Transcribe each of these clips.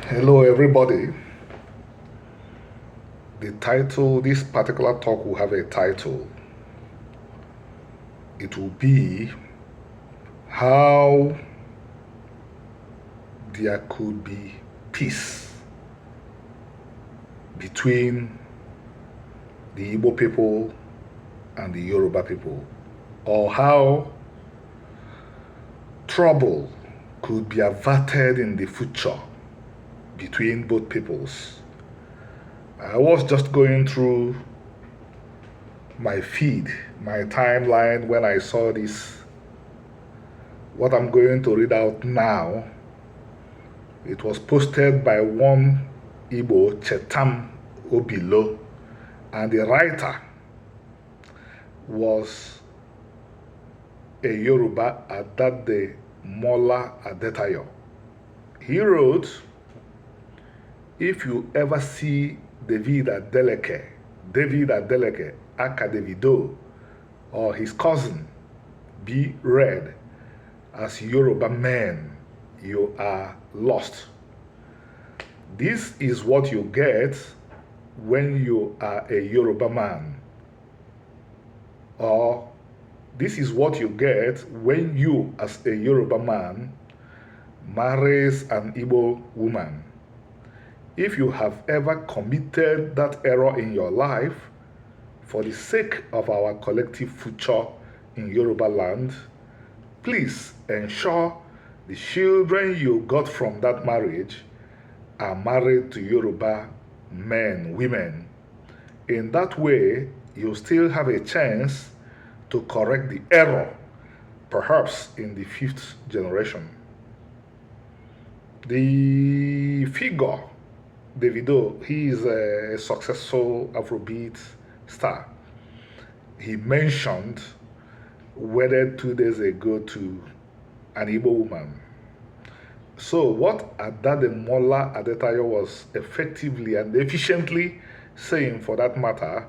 Hello, everybody. The title, this particular talk will have a title. It will be How There Could Be Peace Between the Igbo people and the Yoruba people, or how trouble could be averted in the future between both peoples. I was just going through my feed, my timeline, when I saw this. What I'm going to read out now, it was posted by one Igbo, Chetam Obilo, and the writer was a Yoruba, Adade Mola Adetayo. He wrote, if you ever see David Adeleke, aka Davido, or his cousin, be read as Yoruba men, you are lost. This is what you get when you are a Yoruba man. Or this is what you get when you, as a Yoruba man, marries an Igbo woman. If you have ever committed that error in your life, for the sake of our collective future in Yoruba land, please ensure the children you got from that marriage are married to Yoruba men, women. In that way, you still have a chance to correct the error, perhaps in the fifth generation. The figure, Davido, he is a successful Afrobeat star. He mentioned wedded 2 days ago to an Igbo woman. So what Adademola Adetayo was effectively and efficiently saying, for that matter,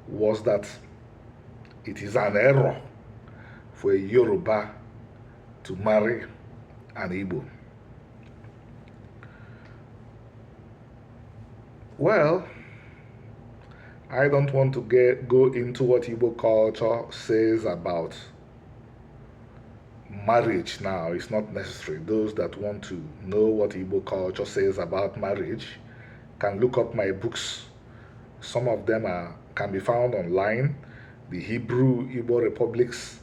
was that it is an error for a Yoruba to marry an Igbo. Well, I don't want to go into what Igbo culture says about marriage now. It's not necessary. Those that want to know what Igbo culture says about marriage can look up my books. Some of them can be found online. The Hebrew Igbo Republics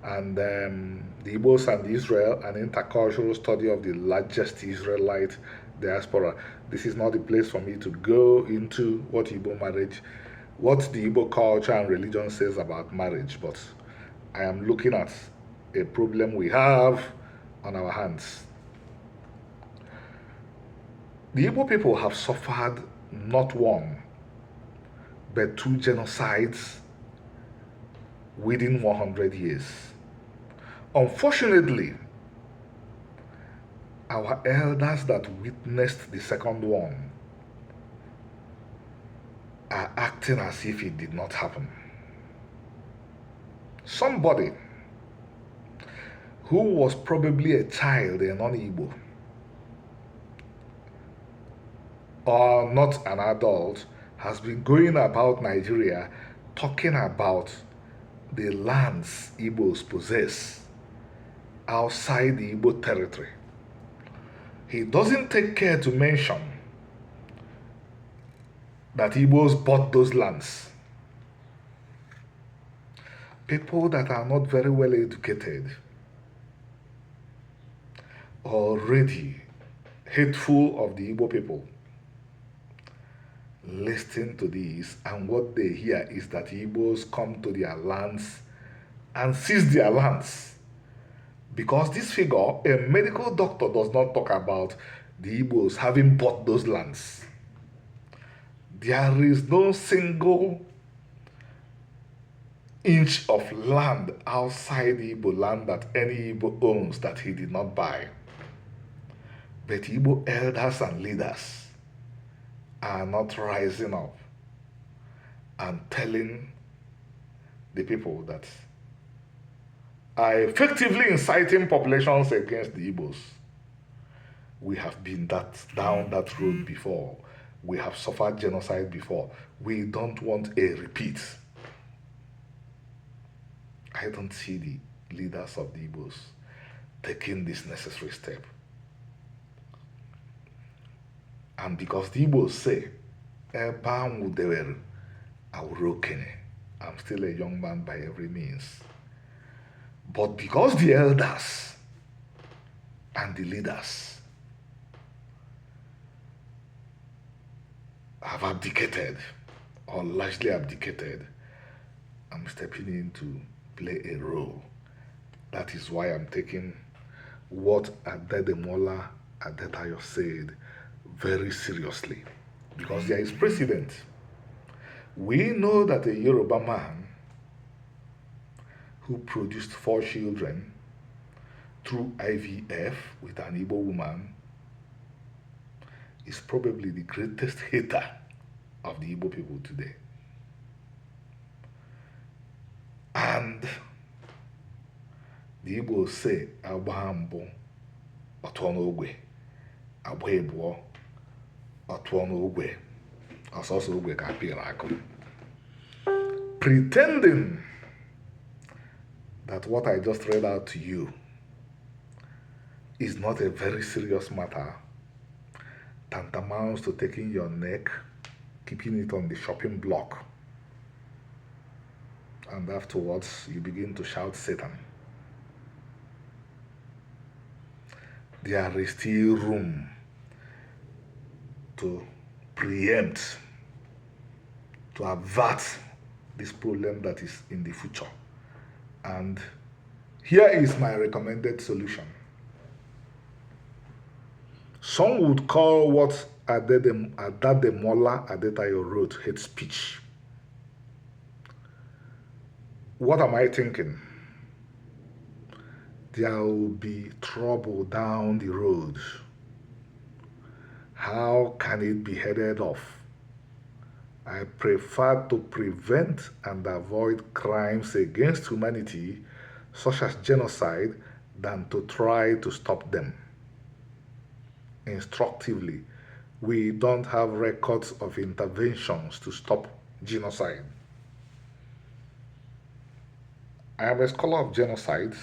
and the Igbos and Israel, an intercultural study of the largest Israelite diaspora. This is not the place for me to go into what Igbo marriage, what the Igbo culture and religion says about marriage, but I am looking at a problem we have on our hands. The Igbo people have suffered not one, but two genocides within 100 years. Unfortunately, our elders that witnessed the second one are acting as if it did not happen. Somebody who was probably a child, a non-Igbo, or not an adult, has been going about Nigeria talking about the lands Igbos possess outside the Igbo territory. He doesn't take care to mention that Igbos bought those lands. People that are not very well educated, already hateful of the Igbo people, listen to this, and what they hear is that Igbos come to their lands and seize their lands. Because this figure, a medical doctor, does not talk about the Igbos having bought those lands. There is no single inch of land outside the Igbo land that any Igbo owns that he did not buy. But Igbo elders and leaders are not rising up and telling the people that are effectively inciting populations against the Igbos We have been down that road before. We have suffered genocide before. We don't want a repeat. I don't see the leaders of the Igbos taking this necessary step. And because the Igbos say, I'm still a young man by every means. But because the elders and the leaders have abdicated or largely abdicated, I'm stepping in to play a role. That is why I'm taking what Adedemola Adetayo said very seriously. Because there is precedent. We know that a Yoruba man who produced 4 children through IVF with an Igbo woman is probably the greatest hater of the Igbo people today. And the Igbos say, Abahambo, Otuonogwe, Abwebo, Otuonogwe, also Ogwe Kapirako. Pretending that what I just read out to you is not a very serious matter, tantamounts to taking your neck, keeping it on the shopping block, and afterwards you begin to shout Satan. There is still room to preempt, to avert this problem that is in the future. And here is my recommended solution. Some would call what Adedemola Adetayo wrote hate speech. What am I thinking? There will be trouble down the road. How can it be headed off? I prefer to prevent and avoid crimes against humanity, such as genocide, than to try to stop them. Instructively, we don't have records of interventions to stop genocide. I am a scholar of genocide,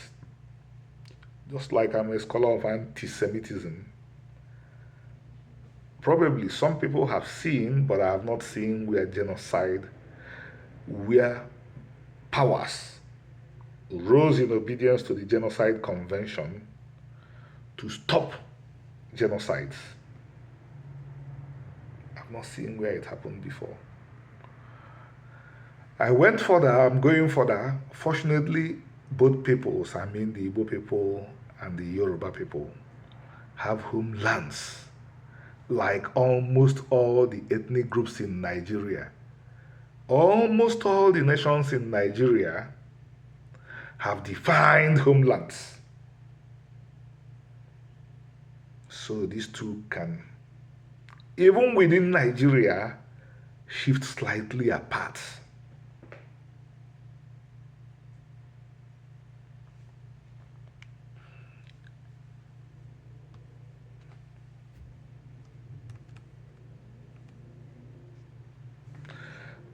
just like I'm a scholar of anti-Semitism. Probably some people have seen, but I have not seen where powers rose in obedience to the Genocide Convention to stop genocides. I've not seen where it happened before. I went further, I'm going further. Fortunately, both peoples, I mean the Igbo people and the Yoruba people, have homelands, like almost all the ethnic groups in Nigeria. Almost all the nations in Nigeria have defined homelands. So these two can, even within Nigeria, shift slightly apart.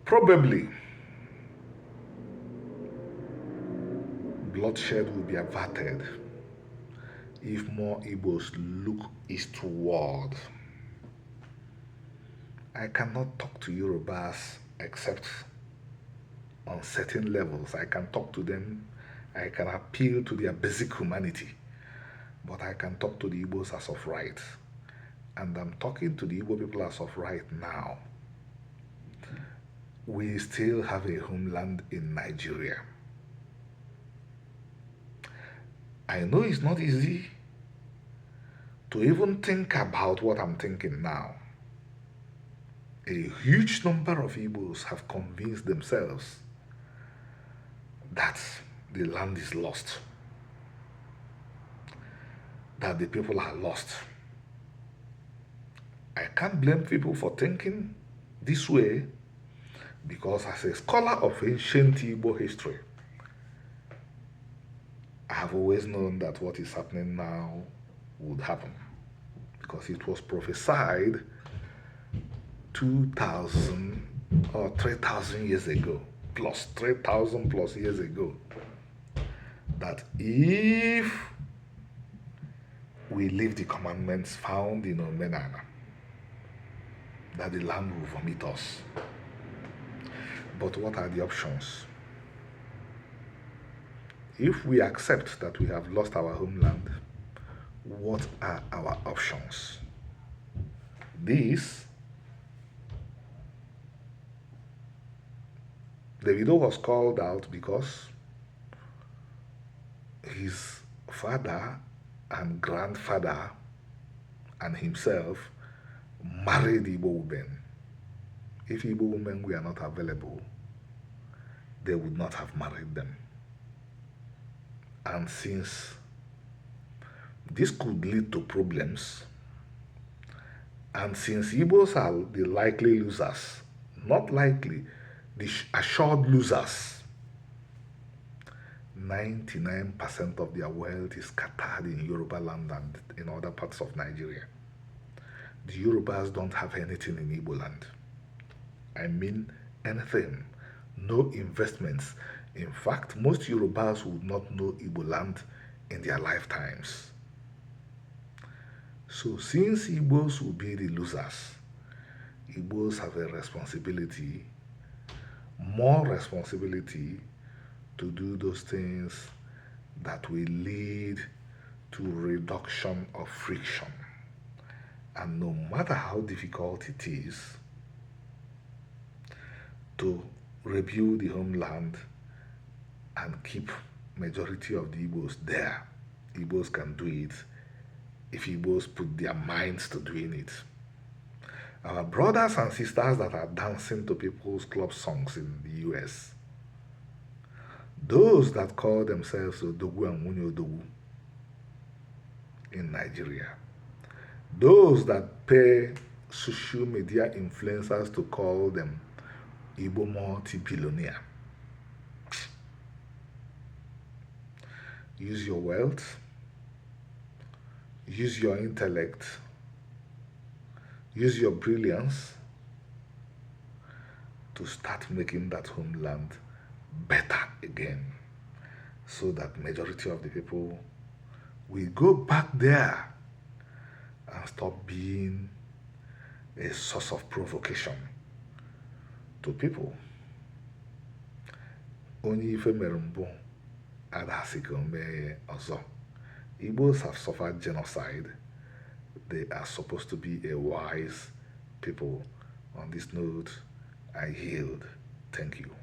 Probably, bloodshed will be averted if more Igbos look eastward. I cannot talk to Yorubas except on certain levels. I can talk to them, I can appeal to their basic humanity, but I can talk to the Igbos as of right. And I'm talking to the Igbo people as of right now. We still have a homeland in Nigeria. I know it's not easy to even think about what I'm thinking now. A huge number of Igbos have convinced themselves that the land is lost, that the people are lost. I can't blame people for thinking this way, because as a scholar of ancient Igbo history, I have always known that what is happening now would happen. because it was prophesied 2,000 or 3,000 years ago, plus 3,000 plus years ago, that if we leave the commandments found in Omenana, that the land will vomit us. But what are the options? If we accept that we have lost our homeland, what are our options? This, Davido was called out because his father and grandfather and himself married Igbo women. If Igbo women were not available, they would not have married them. And since this could lead to problems, and since Igbos are the likely losers, not likely, the assured losers, 99% of their wealth is scattered in Yoruba land and in other parts of Nigeria. The Yorubas don't have anything in Igbo land. I mean anything. No investments. In fact, most Yorubas would not know Igbo land in their lifetimes. So since Igbos will be the losers, Igbos have a responsibility, more responsibility, to do those things that will lead to reduction of friction. And no matter how difficult it is to rebuild the homeland and keep majority of the Igbos there, Igbos can do it if Igbos put their minds to doing it. Our brothers and sisters that are dancing to people's club songs in the US, those that call themselves Odogwu and Nwunye Odogwu in Nigeria, those that pay social media influencers to call them Igbo multi-billionaire, use your wealth, use your intellect, use your brilliance to start making that homeland better again, so that majority of the people will go back there and stop being a source of provocation to people. Only ife mere mbụ adasị ka o mee ọzọ. Igbos have suffered genocide. They are supposed to be a wise people. On this note, I yield. Thank you.